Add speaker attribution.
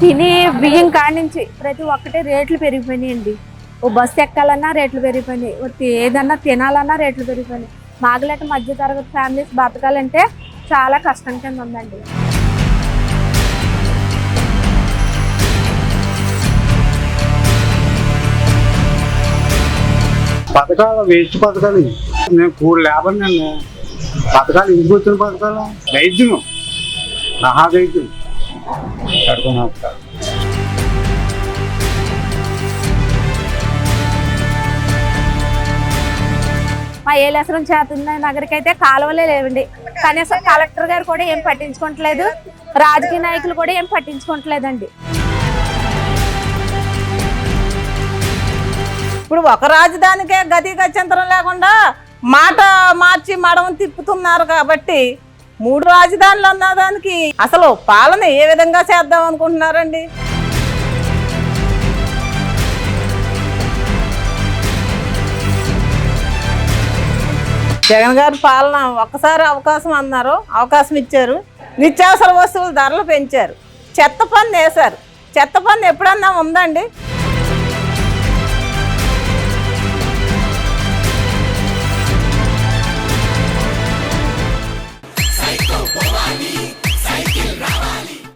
Speaker 1: తిని బియ్యం కాడి నుంచి ప్రతి ఒక్కటి రేట్లు పెరిగిపోయినాయండి. ఓ బస్సు ఎక్కాలన్నా రేట్లు పెరిగిపోయినాయి, ఏదన్నా తినాలన్నా రేట్లు పెరిగిపోయినాయి. మాగలేక మధ్య తరగతి ఫ్యామిలీస్ బతకాలంటే చాలా కష్టం కింద ఉందండి.
Speaker 2: పథకాలు వేస్ట్ పథకాలు. నేను కూలి లేబర్, నేను పథకాలు ఇంటికి వచ్చిన పథకాలు వైద్యం మహావైద్యం కడుకున్నా.
Speaker 1: మా ఏలేశ్వరం చేతున్న నగరికి అయితే కాలువలే లేవండి. కనీసం కలెక్టర్ గారు కూడా ఏం పట్టించుకోవట్లేదు, రాజకీయ నాయకులు కూడా ఏం పట్టించుకోవట్లేదండి.
Speaker 3: ఇప్పుడు ఒక రాజధానికే గతి గత్యంతరం లేకుండా మాట మార్చి మడమ తిప్పుతున్నారు కాబట్టి 3 రాజధానులు అన్నదానికి అసలు పాలన ఏ విధంగా చేద్దాం అనుకుంటున్నారండి? జగన్ గారి పాలన ఒక్కసారి అవకాశం ఇచ్చారు. నిత్యావసర వస్తువుల ధరలు పెంచారు, చెత్త పన్ను వేశారు. చెత్త పన్ను ఎప్పుడన్నా ఉందండి?